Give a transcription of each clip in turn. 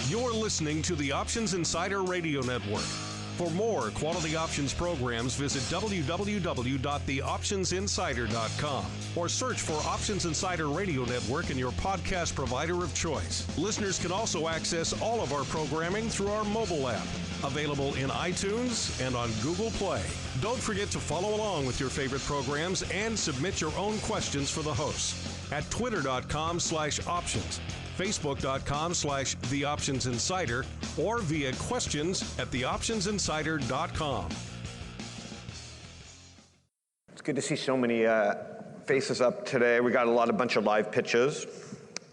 You're listening to the Options Insider Radio Network. For more quality options programs, visit www.theoptionsinsider.com or search for Options Insider Radio Network in your podcast provider of choice. Listeners can also access all of our programming through our mobile app, available in iTunes and on Google Play. Don't forget to follow along with your favorite programs and submit your own questions for the hosts at twitter.com/options, facebook.com/theoptionsinsider, or via questions@theoptionsinsider.com. It's good to see so many faces up today. We got a bunch of live pitches.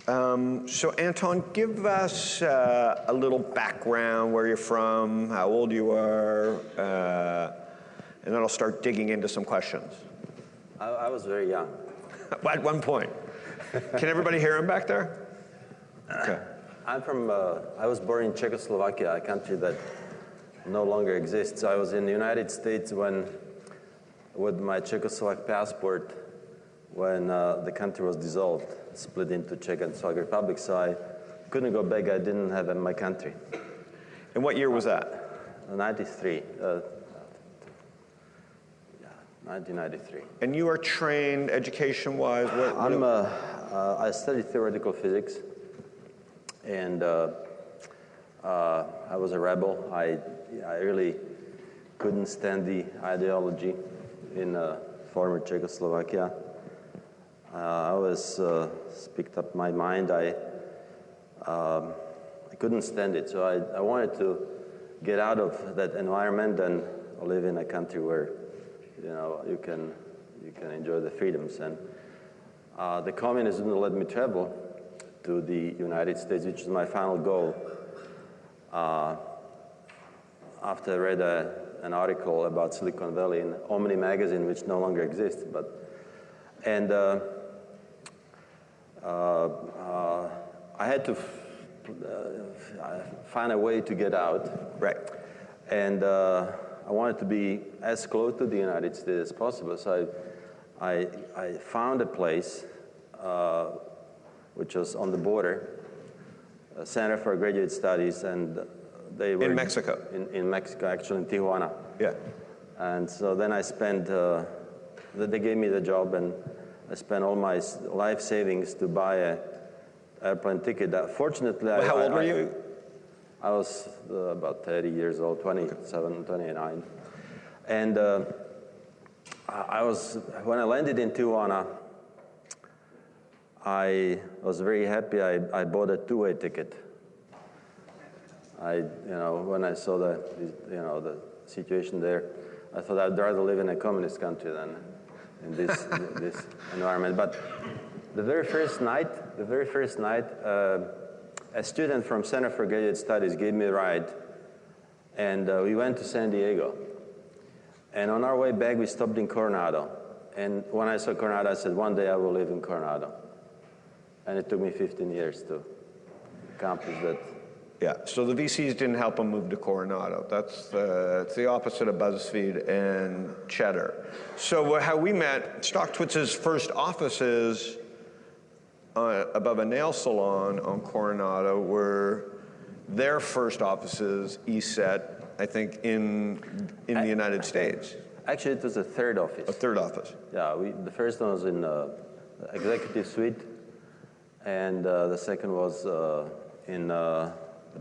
So Anton, give us a little background, where you're from, how old you are, and then I'll start digging into some questions. I was very young. At one point. Can everybody hear him back there? Okay. I'm from, I was born in Czechoslovakia, a country that no longer exists. I was in the United States with my Czechoslovak passport, when the country was dissolved, split into Czech and Slovak Republic, so I couldn't go back. I didn't have my country. And what year was that? 93. 1993. And you are trained education-wise? I studied theoretical physics, and I was a rebel. I really couldn't stand the ideology in former Czechoslovakia. I was picked up my mind. I couldn't stand it, so I wanted to get out of that environment and live in a country where, you know, you can enjoy the freedoms. And the communism didn't let me travel to the United States, which is my final goal. After I read an article about Silicon Valley in Omni magazine, which no longer exists, I had to find a way to get out. Right. And I wanted to be as close to the United States as possible, so I found a place which was on the border, a Center for Graduate Studies, and they were in Mexico. In Mexico, actually, in Tijuana. Yeah. And so then I spent. They gave me the job, and I spent all my life savings to buy an airplane ticket. Fortunately, how old were you? I was about 30 years old, 27, 29. And when I landed in Tijuana, I was very happy. I bought a two-way ticket. When I saw the situation there, I thought I'd rather live in a communist country than in this environment. But the very first night, a student from Center for Graduate Studies gave me a ride, and we went to San Diego. And on our way back, we stopped in Coronado. And when I saw Coronado, I said, one day I will live in Coronado. And it took me 15 years to accomplish that. Yeah, so the VCs didn't help him move to Coronado. It's the opposite of BuzzFeed and Cheddar. So how we met, StockTwitz's first offices above a nail salon on Coronado were their first offices, ESET, I think, in the United States. Actually, it was a third office. A third office. Yeah, the first one was in the executive suite, and the second was in the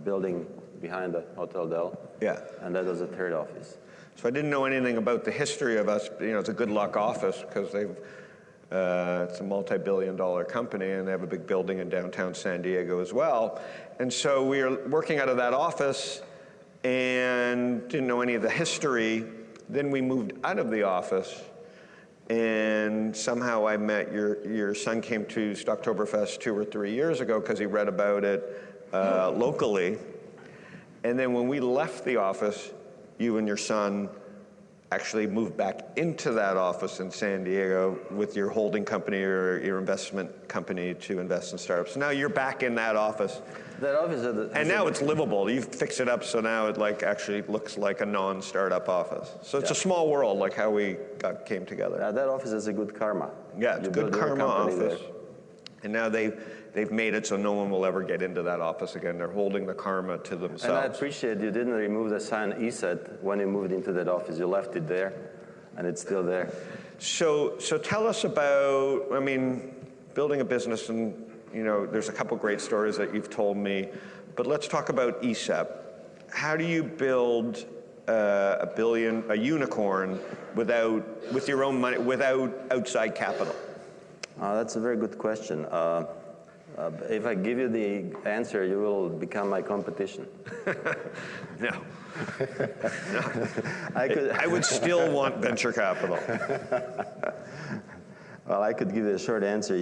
building behind the Hotel Del. Yeah. And that was the third office. So I didn't know anything about the history of us. You know, it's a good luck office because it's a multi-billion-dollar company, and they have a big building in downtown San Diego as well. And so we were working out of that office and didn't know any of the history. Then we moved out of the office, and somehow I met your son came to Stocktoberfest 2 or 3 years ago because he read about it locally. And then when we left the office, you and your son actually moved back into that office in San Diego with your holding company or your investment company to invest in startups. So now you're back in that office. That office and now it's livable. You've fixed it up so now it actually looks like a non-startup office. So it's a small world, like how we came together. That office is a good karma. Yeah, it's a good karma office. And now they've made it so no one will ever get into that office again. They're holding the karma to themselves. And I appreciate you didn't remove the sign ESET when you moved into that office. You left it there, and it's still there. So tell us about, I mean, building a business, and there's a couple great stories that you've told me, but let's talk about ESET. How do you build a unicorn with your own money, without outside capital? That's a very good question. If I give you the answer, you will become my competition. No. No. I would still want venture capital. Well, I could give you a short answer.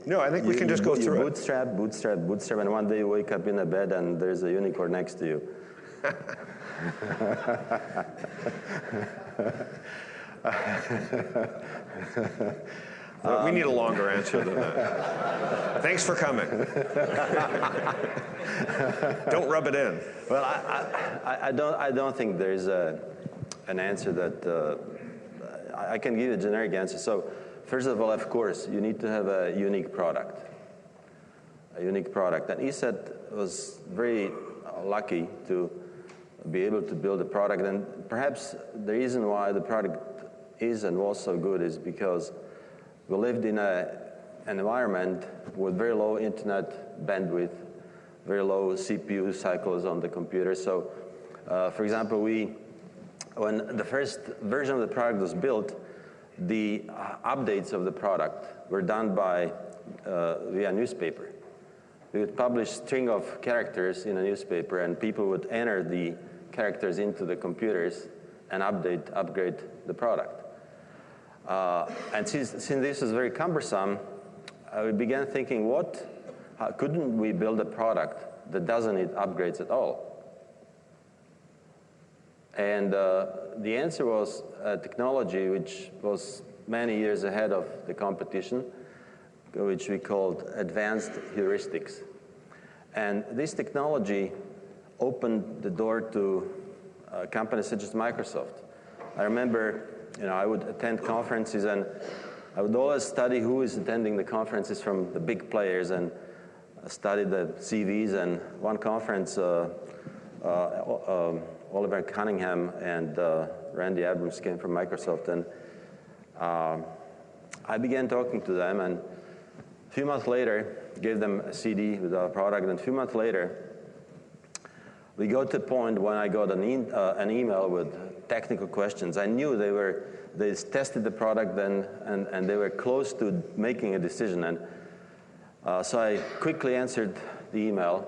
No, I think we can just go through it. Bootstrap, and one day you wake up in a bed and there's a unicorn next to you. We need a longer answer than that. Thanks for coming. Don't rub it in. Well, I don't think there's an answer that I can give you a generic answer. So, first of all, of course, you need to have a unique product. And ESET was very lucky to be able to build a product. And perhaps the reason why the product is and was so good is because we lived in an environment with very low internet bandwidth, very low CPU cycles on the computer. So, for example, when the first version of the product was built, the updates of the product were done via newspaper. We would publish a string of characters in a newspaper, and people would enter the characters into the computers and upgrade the product. And since this was very cumbersome, we began thinking, couldn't we build a product that doesn't need upgrades at all? And the answer was a technology which was many years ahead of the competition, which we called advanced heuristics. And this technology opened the door to companies such as Microsoft. I remember, I would attend conferences, and I would always study who is attending the conferences from the big players, and study the CVs. And one conference, Oliver Cunningham and Randy Abrams came from Microsoft, and I began talking to them, and a few months later, gave them a CD with our product, and a few months later, we got to the point when I got an email with technical questions. I knew they tested the product then, and they were close to making a decision. And so I quickly answered the email,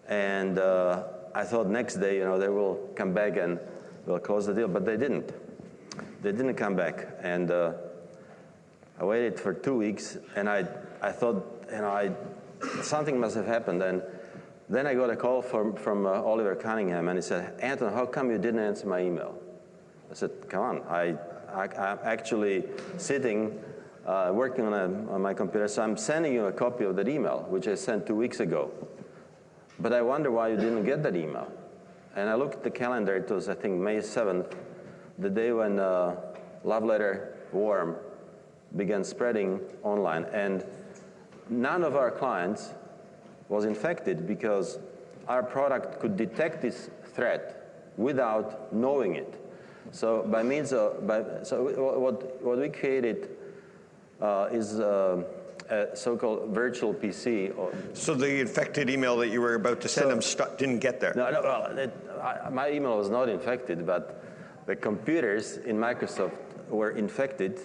and I thought next day, they will come back and we'll close the deal, but they didn't. They didn't come back, and I waited for 2 weeks, and I thought, something must have happened. And then I got a call from Oliver Cunningham, and he said, "Anton, how come you didn't answer my email?" I said, "Come on, I'm actually sitting, working on my computer, so I'm sending you a copy of that email, which I sent 2 weeks ago. But I wonder why you didn't get that email." And I looked at the calendar. It was, I think, May 7th, the day when love letter worm began spreading online. And none of our clients was infected because our product could detect this threat without knowing it. So what we created is a so-called virtual PC. So the infected email that you were about to send them didn't get there? No, my email was not infected, but the computers in Microsoft were infected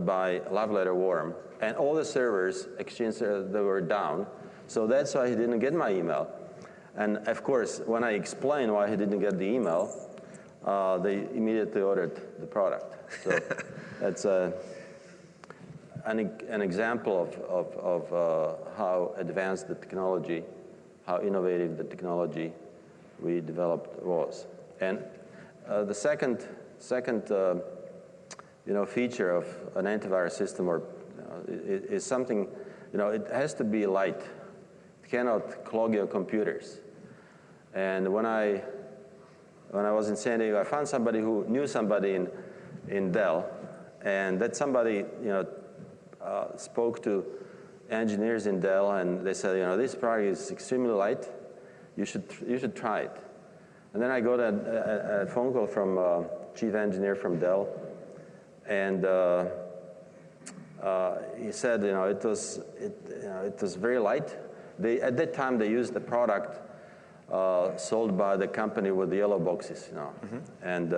by love letter worm, and all the servers, Exchange servers, they were down. So that's why he didn't get my email. And of course, when I explained why he didn't get the email, they immediately ordered the product. So that's an example of how advanced the technology, how innovative the technology we developed was. And the second feature of an antivirus system is something, it has to be light. It cannot clog your computers. And when I was in San Diego, I found somebody who knew somebody in Dell, and that somebody, spoke to engineers in Dell, and they said, this product is extremely light. You should try it. And then I got a phone call from chief engineer from Dell, and he said, it was very light. At that time, they used the product sold by the company with the yellow boxes, and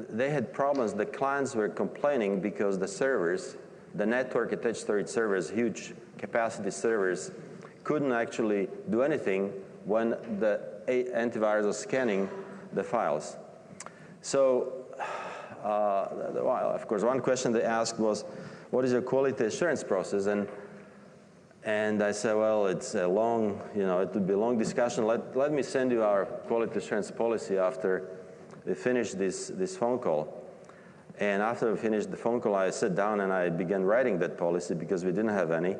they had problems. The clients were complaining because the servers, the network attached storage servers, huge capacity servers, couldn't actually do anything when the antivirus was scanning the files. So, of course, one question they asked was, what is your quality assurance process? And I said, well, it's a long, it would be a long discussion. Let me send you our quality assurance policy after we finished this phone call. And after we finished the phone call, I sat down and I began writing that policy because we didn't have any.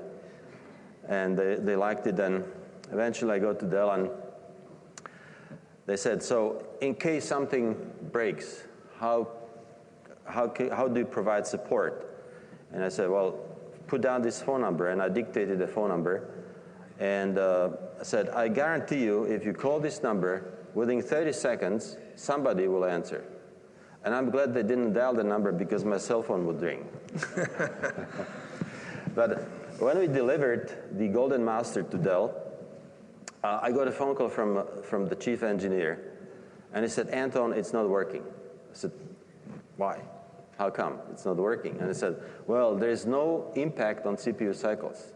And they liked it. And eventually I go to Dell and they said, so in case something breaks, how do you provide support? And I said, well, put down this phone number. And I dictated the phone number. And I said, I guarantee you, if you call this number, within 30 seconds, somebody will answer. And I'm glad they didn't dial the number because my cell phone would ring. But when we delivered the Golden Master to Dell, I got a phone call from the chief engineer. And he said, Anton, it's not working. I said, why? How come it's not working? And he said, well, there's no impact on CPU cycles.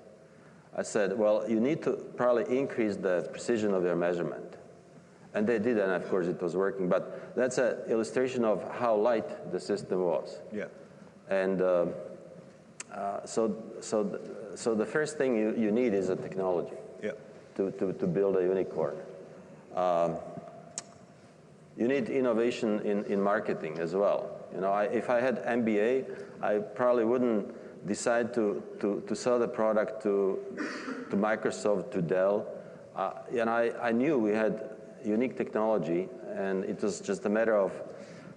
I said, well, you need to probably increase the precision of your measurement. And they did, and of course it was working. But that's an illustration of how light the system was. Yeah. And so the first thing you need is a technology. Yeah. To build a unicorn. You need innovation in marketing as well. If I had MBA, I probably wouldn't decide to sell the product to Microsoft, to Dell. And I knew we had unique technology, and it was just a matter of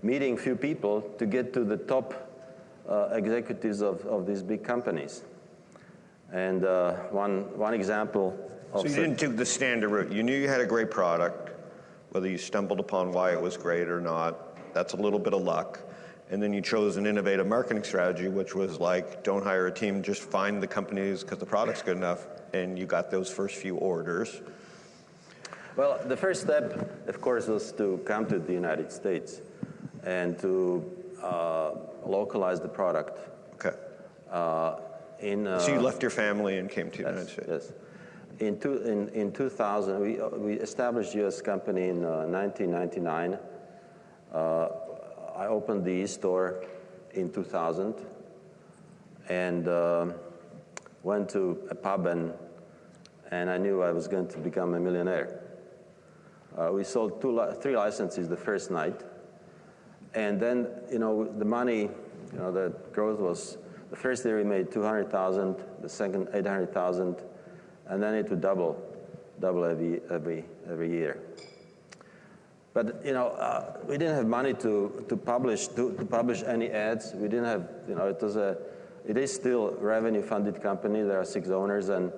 meeting few people to get to the top executives of these big companies. And one example of... So you didn't do the standard route. You knew you had a great product, whether you stumbled upon why it was great or not. That's a little bit of luck. And then you chose an innovative marketing strategy, which was like, don't hire a team, just find the companies because the product's good enough, and you got those first few orders. Well, the first step, of course, was to come to the United States and to localize the product. Okay. So you left your family and came to the United States? Yes. In 2000, we established a U.S. company in 1999. I opened the e-store in 2000 and went to a pub and I knew I was going to become a millionaire. We sold 3 licenses the first night, and then the money, the growth was, the first year we made 200,000, the second 800,000, and then it would double every year. But we didn't have money to publish any ads. We didn't have, it is still a revenue-funded company. There are 6 owners, and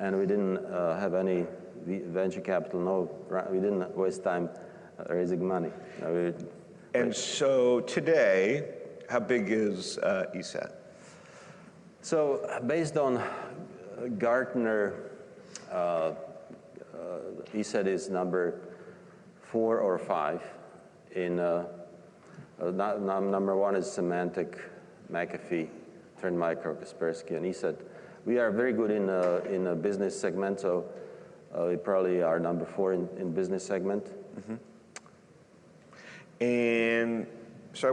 we didn't have any venture capital. We didn't waste time raising money. And so today, how big is ESET? So based on Gartner, ESET is number 4 or 5. In number 1 is Symantec, McAfee, Trend Micro, Kaspersky, and ESET. We are very good in a business segment, so we probably are number 4 in business segment. Mm-hmm. And so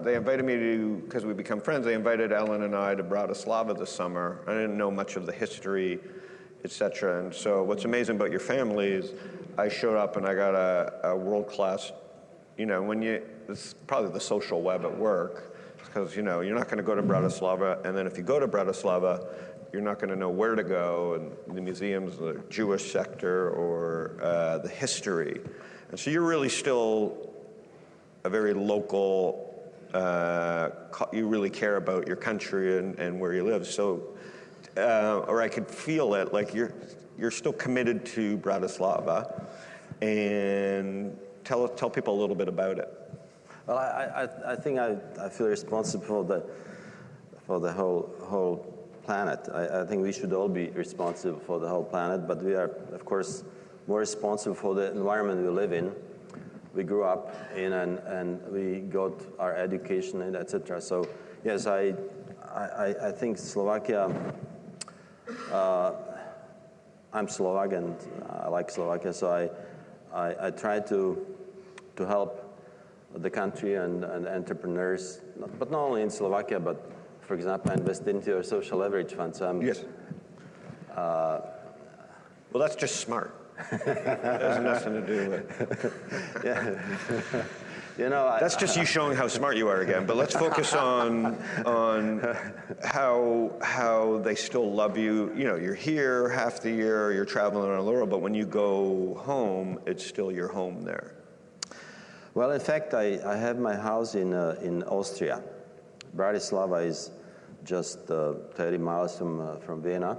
they invited me to, because we become friends, they invited Ellen and I to Bratislava this summer. I didn't know much of the history, et cetera. And so what's amazing about your family is I showed up and I got a world-class, it's probably the social web at work, because, you're not going to go to Bratislava, and then if you go to Bratislava, you're not going to know where to go, and the museums, the Jewish sector, or the history. And so you're really still a very local you really care about your country and where you live. So, or I could feel it, like you're still committed to Bratislava, and tell people a little bit about it. Well, I think I feel responsible for the whole planet. I think we should all be responsible for the whole planet, but we are, of course, more responsible for the environment we live in. We grew up in and we got our education and etc. So yes, I think Slovakia. I'm Slovak and I like Slovakia, so I try to help the country and entrepreneurs, but not only in Slovakia, but for example, I invest into your social leverage fund. So yes. Well, that's just smart. It has nothing to do with. Yeah. You know, that's just you showing how smart you are again. But let's focus on how they still love you. You know, you're here half the year, you're traveling around the world, but when you go home, it's still your home there. Well, in fact, I have my house in Austria. Bratislava is just 30 miles from Vienna.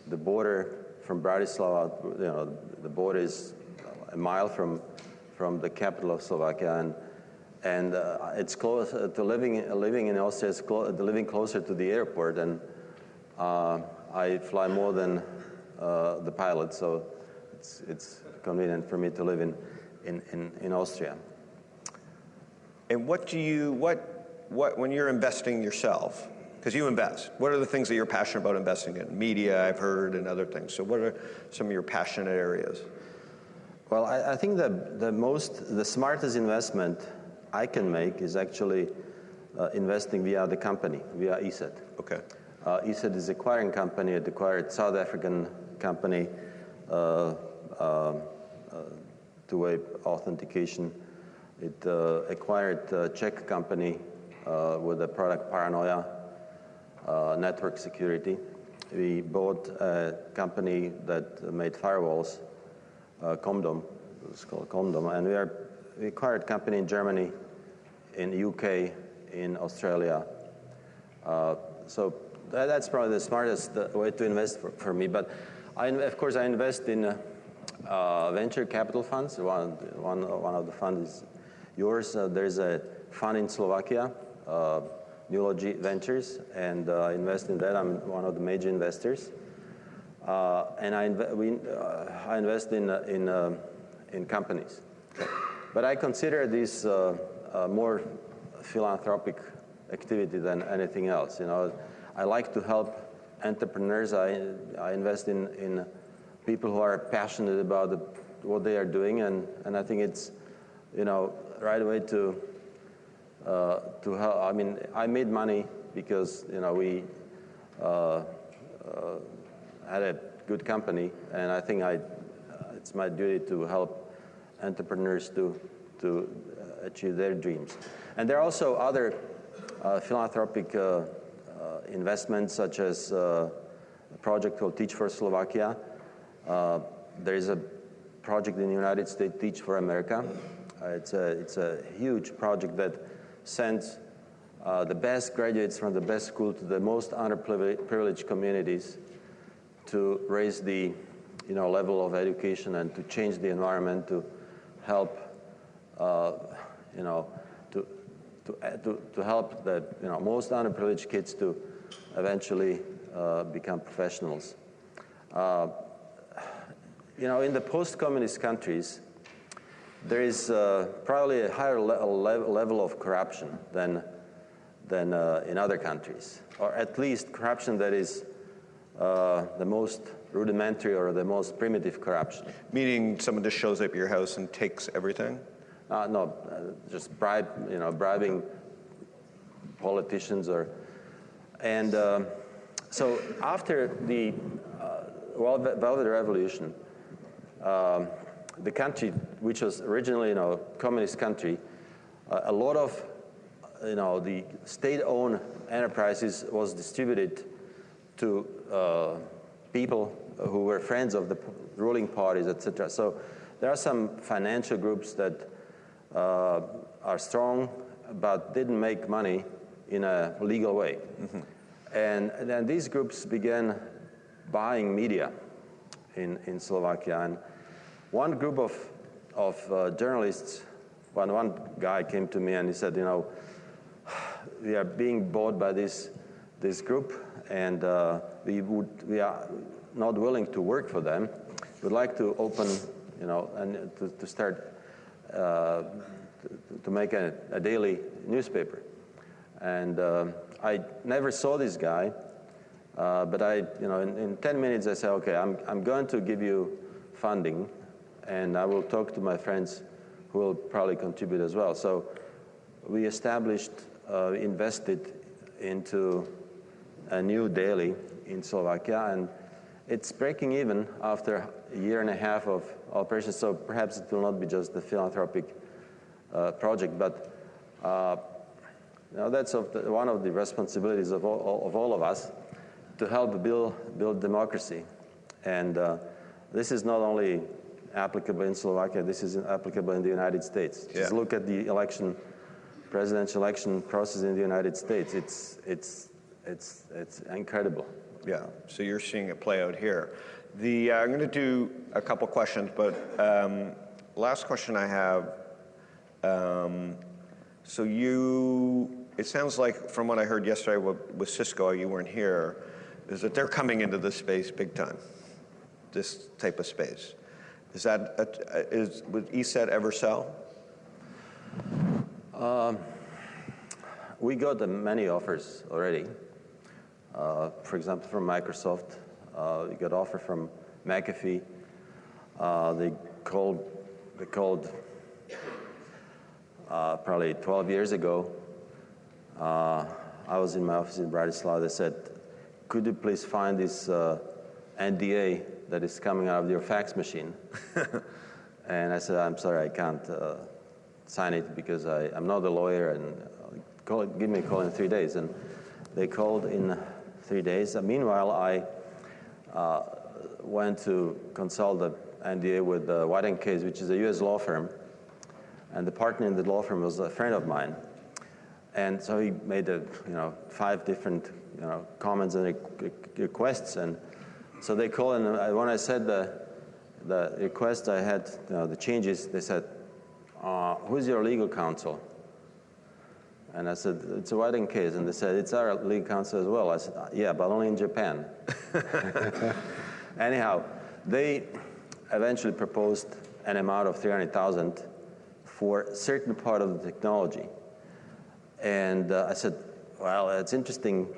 The border from Bratislava, you know, the border is a mile from the capital of Slovakia, and it's close to living in Austria. It's living closer to the airport, and I fly more than the pilot, so it's convenient for me to live in Austria. And what when you're investing yourself, because you invest, what are the things that you're passionate about investing in? Media, I've heard, and other things. So what are some of your passionate areas? Well, I think the smartest investment I can make is actually investing via the company, via ESET. Okay. ESET is an acquiring company. It acquired South African company, two-way authentication. It acquired a Czech company with the product Paranoia, network security. We bought a company that made firewalls, Comdom. It's called Comdom, and we acquired a company in Germany, in UK, in Australia. So that's probably the smartest way to invest for me. But of course, I invest in venture capital funds. One of the funds is yours. There's a fund in Slovakia, Newlogy Ventures, and I invest in that. I'm one of the major investors. And I invest in companies. But I consider this more philanthropic activity than anything else. You know, I like to help entrepreneurs. I invest in people who are passionate about what they are doing, and I think it's, you know, right away to help. I mean, I made money because, you know, we had a good company, and I think it's my duty to help entrepreneurs to achieve their dreams. And there are also other philanthropic investments, such as a project called Teach for Slovakia. There is a project in the United States, Teach for America. It's a huge project that sends the best graduates from the best school to the most underprivileged communities to raise the, you know, level of education and to change the environment, to help, you know, to help the, you know, most underprivileged kids to eventually become professionals. You know, in the post-communist countries, there is probably a higher level of corruption than in other countries, or at least corruption that is the most rudimentary or the most primitive corruption. Meaning someone just shows up at your house and takes everything? No, just bribing politicians and so after the Velvet Revolution, the country, which was originally, you know, communist country, a lot of, you know, the state-owned enterprises was distributed to people who were friends of the ruling parties, etc. So there are some financial groups that are strong but didn't make money in a legal way. Mm-hmm. And then these groups began buying media in Slovakia. And one group of journalists, one guy came to me and he said, you know, we are being bought by this group, and we are not willing to work for them. We'd like to open, you know, and to start to make a daily newspaper. And I never saw this guy, but in 10 minutes I said, okay, I'm going to give you funding, and I will talk to my friends who will probably contribute as well. So we established, invested into a new daily in Slovakia, and it's breaking even after a year and a half of operations. So perhaps it will not be just a philanthropic project, but that's one of the responsibilities of all of us, to help build democracy. And this is not only applicable in Slovakia, this is applicable in the United States. Yeah. Just look at the presidential election process in the United States. It's incredible. Yeah, so you're seeing it play out here. I'm going to do a couple questions, but last question I have, it sounds like from what I heard yesterday with Cisco, you weren't here, is that they're coming into this space big time, this type of space. Would ESET ever sell? We got many offers already. For example, from Microsoft, we got offer from McAfee. They called probably 12 years ago. I was in my office in Bratislava. They said, could you please find this NDA that is coming out of your fax machine? And I said, I'm sorry, I can't sign it because I'm not a lawyer, and give me a call in 3 days. And they called in 3 days. Meanwhile, I went to consult the NDA with White & Case, which is a U.S. law firm. And the partner in the law firm was a friend of mine. And so he made 5 different comments and requests. And so they called, and when I said the request I had, the changes, they said, who's your legal counsel? And I said, it's a White & Case. And they said, it's our legal counsel as well. I said, yeah, but only in Japan. Anyhow, they eventually proposed an amount of $300,000 for a certain part of the technology. And I said, well, it's interesting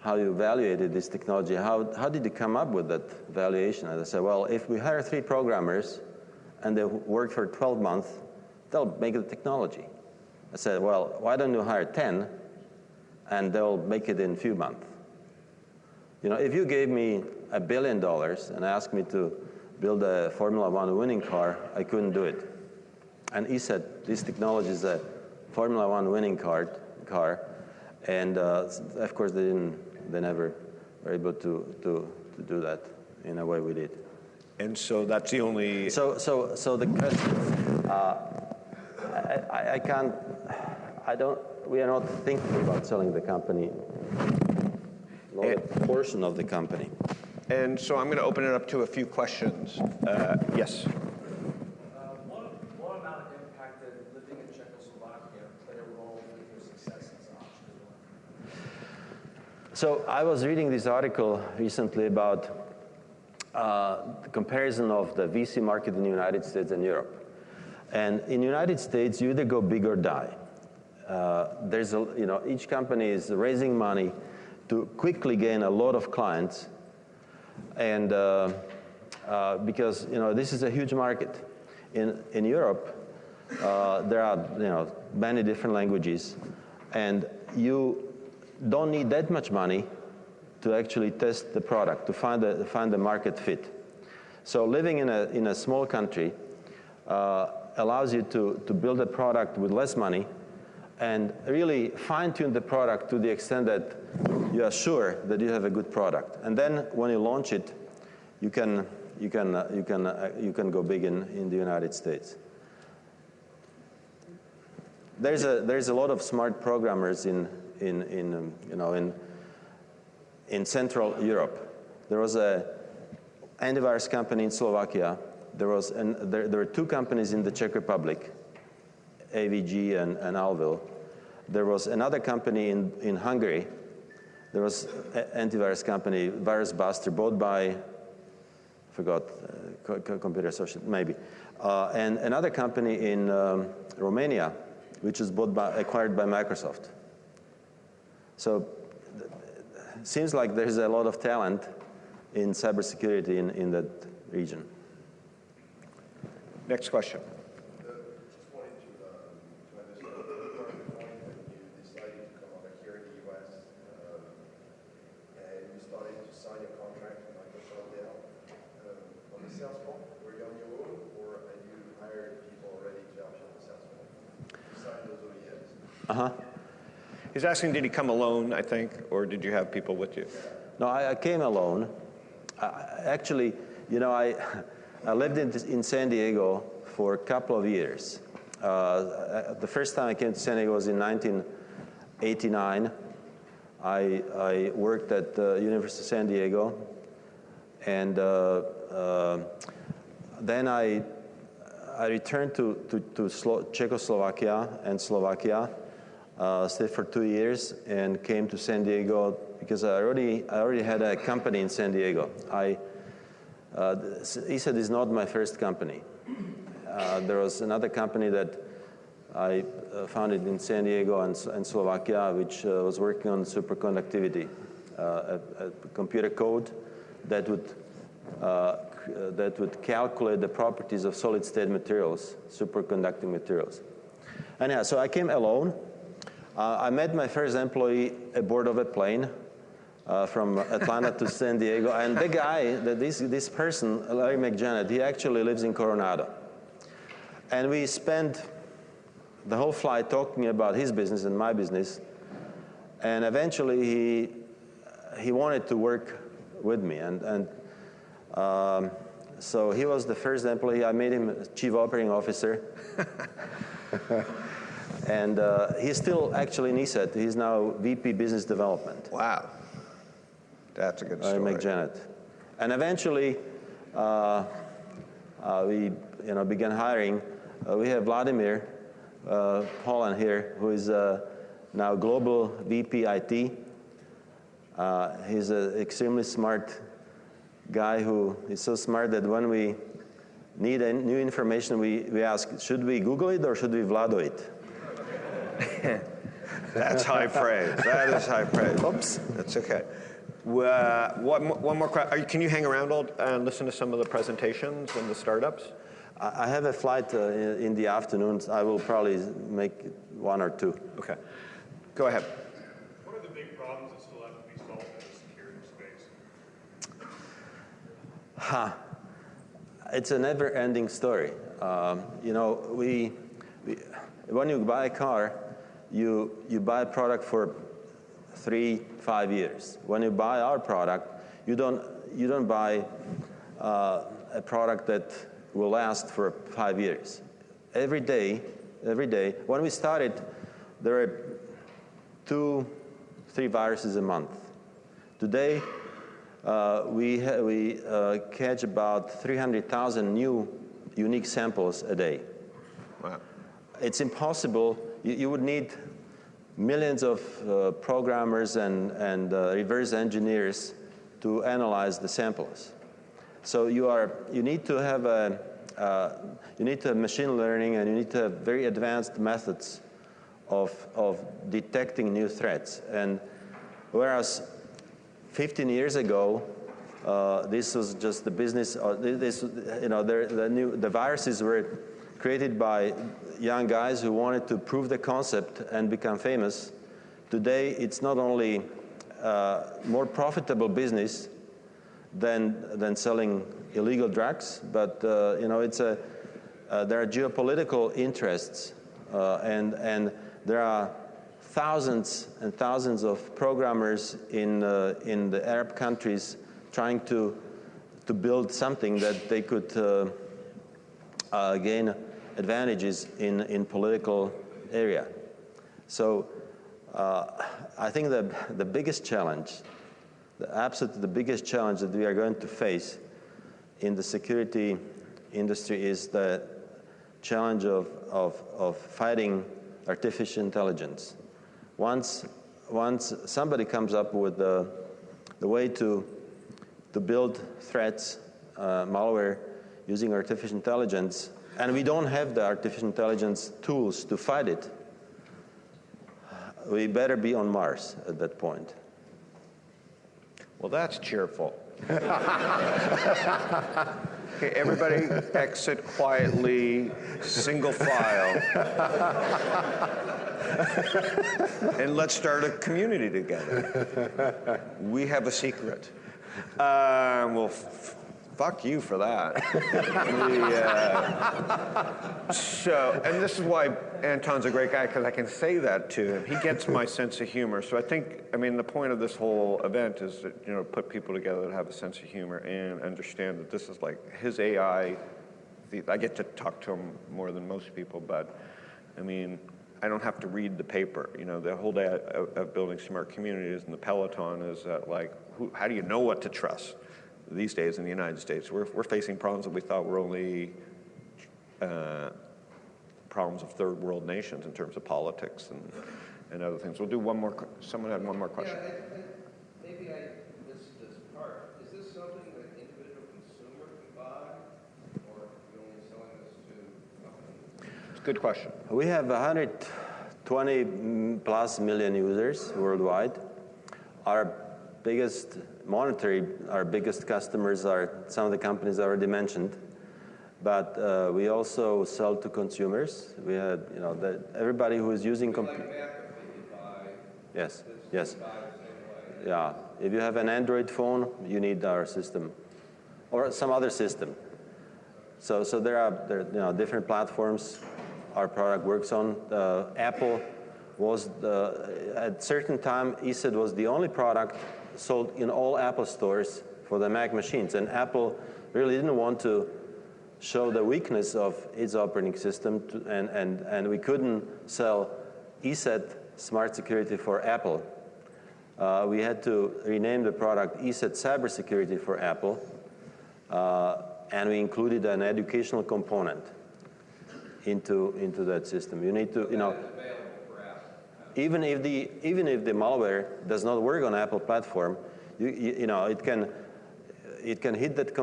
how you evaluated this technology. How did you come up with that valuation? And I said, well, if we hire 3 programmers and they work for 12 months, they'll make the technology. I said, well, why don't you hire 10 and they'll make it in a few months? If you gave me $1 billion and asked me to build a Formula One winning car, I couldn't do it. And he said, this technology is a Formula One winning car. And of course, they never were able to do that in a way we did. And so that's the only... So the question, we are not thinking about selling the company, not a portion of the company. And so I'm going to open it up to a few questions. Yes? What amount impacted living in Czechoslovakia played a role in your success as an entrepreneur? So I was reading this article recently about the comparison of the VC market in the United States and Europe. And in the United States, you either go big or die. Each company is raising money to quickly gain a lot of clients, and because this is a huge market. In Europe, there are many different languages, and you don't need that much money to actually test the product, to find the market fit. So living in a small country allows you to build a product with less money and really fine-tune the product to the extent that you are sure that you have a good product. And then when you launch it, you can go big in the United States. there's a lot of smart programmers in Central Europe. There was a antivirus company in Slovakia. There were two companies in the Czech Republic, AVG and Alvil. There was another company in Hungary. There was an antivirus company, Virus Buster, bought by, Computer Associates, maybe. And another company in Romania, which was acquired by Microsoft. So it seems like there's a lot of talent in cybersecurity in that region. Next question. Just wanted to understand the point when you decided to come over here in the US and you started to sign a contract with Microsoft Dell. On the sales front, were you on your own or had you hired people already to help you on the sales front? You signed those OEMs. He's asking, did he come alone, I think, or did you have people with you? No, I came alone. Actually, I lived in San Diego for a couple of years. The first time I came to San Diego was in 1989. I worked at the University of San Diego, and then I returned to Czechoslovakia and Slovakia, stayed for 2 years, and came to San Diego because I already had a company in San Diego. ESET is not my first company. There was another company that I founded in San Diego and Slovakia, which was working on superconductivity, a computer code that would calculate the properties of solid-state materials, superconducting materials. Anyhow, so I came alone. I met my first employee aboard of a plane from Atlanta to San Diego, and the guy, this person, Larry McJanet, he actually lives in Coronado. And we spent the whole flight talking about his business and my business, and eventually he wanted to work with me, and so he was the first employee. I made him Chief Operating Officer. And he's still actually in ESET. He's now VP Business Development. Wow. That's a good story. McJanet. And eventually, we began hiring. We have Vladimir Polan here, who is now Global VP IT. He's an extremely smart guy who is so smart that when we need new information, we ask, should we Google it or should we Vlado it? That's high praise. That is high praise. Oops, that's okay. One more question. Can you hang around and listen to some of the presentations and the startups? I have a flight in the afternoon. I will probably make one or two. Okay. Go ahead. What are the big problems that still have to be solved in the security space? It's a never-ending story. When you buy a car, you buy a product for 3-5 years. When you buy our product, you don't buy a product that will last for 5 years. Every day. When we started, there were 2-3 viruses a month. Today, we catch about 300,000 new unique samples a day. Wow. It's impossible. You would need millions of programmers and reverse engineers to analyze the samples. So you need to have machine learning, and you need to have very advanced methods of detecting new threats. And whereas 15 years ago, this was just the business. The viruses were created by young guys who wanted to prove the concept and become famous. Today, it's not only more profitable business than selling illegal drugs, but there are geopolitical interests, and there are thousands and thousands of programmers in the Arab countries trying to build something that they could gain advantages in political area. So I think the biggest challenge, absolutely the biggest challenge that we are going to face in the security industry is the challenge of fighting artificial intelligence. Once somebody comes up with the way to build threats, malware, using artificial intelligence, and we don't have the artificial intelligence tools to fight it, we better be on Mars at that point. Well, that's cheerful. Okay, everybody exit quietly, single file. And let's start a community together. We have a secret. Well, fuck you for that. And this is why Anton's a great guy, because I can say that to him. He gets my sense of humor. So I mean, the point of this whole event is to, put people together that have a sense of humor and understand that this is like his AI. I get to talk to him more than most people, but I mean, I don't have to read the paper. The whole day of building smart communities and the Peloton is that, like, how do you know what to trust? These days in the United States, we're facing problems that we thought were only problems of third world nations in terms of politics and other things. We'll do one more. Someone had one more question. Yeah, maybe I missed this part. Is this something that an individual consumer can buy, or are we only selling this to companies? It's a good question. We have 120 plus million users worldwide. Our biggest customers are some of the companies I already mentioned, but we also sell to consumers. We had, everybody who is using Yes. Yeah. If you have an Android phone, you need our system, or some other system. So there are different platforms our product works on. Apple was at certain time, ESET was the only product sold in all Apple stores for the Mac machines, and Apple really didn't want to show the weakness of its operating system, and we couldn't sell ESET Smart Security for Apple. We had to rename the product ESET Cybersecurity for Apple, and we included an educational component into that system. You need to, even if the malware does not work on Apple platform, it can hit that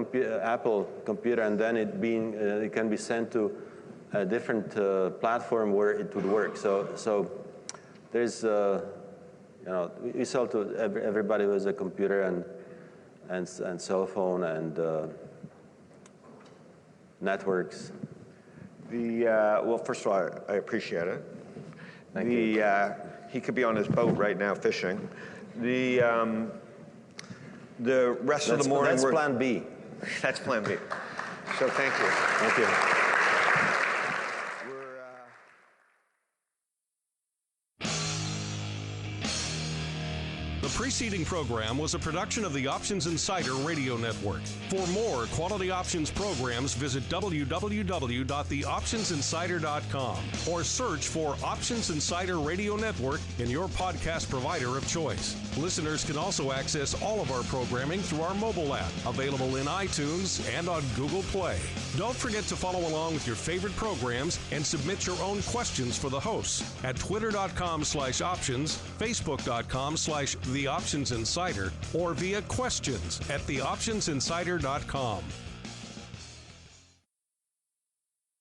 Apple computer, and then it can be sent to a different platform where it would work. So there's we sell to everybody who has a computer and cell phone and networks. Well, first of all, I appreciate it. Thank you. He could be on his boat right now fishing. The rest of the morning. That's Plan B. That's Plan B. So thank you. Thank you. The preceding program was a production of the Options Insider Radio Network. For more quality options programs, visit www.theoptionsinsider.com or search for Options Insider Radio Network in your podcast provider of choice. Listeners can also access all of our programming through our mobile app, available in iTunes and on Google Play. Don't forget to follow along with your favorite programs and submit your own questions for the hosts at twitter.com/options, facebook.com/theoptionsinsider, or via questions@theoptionsinsider.com.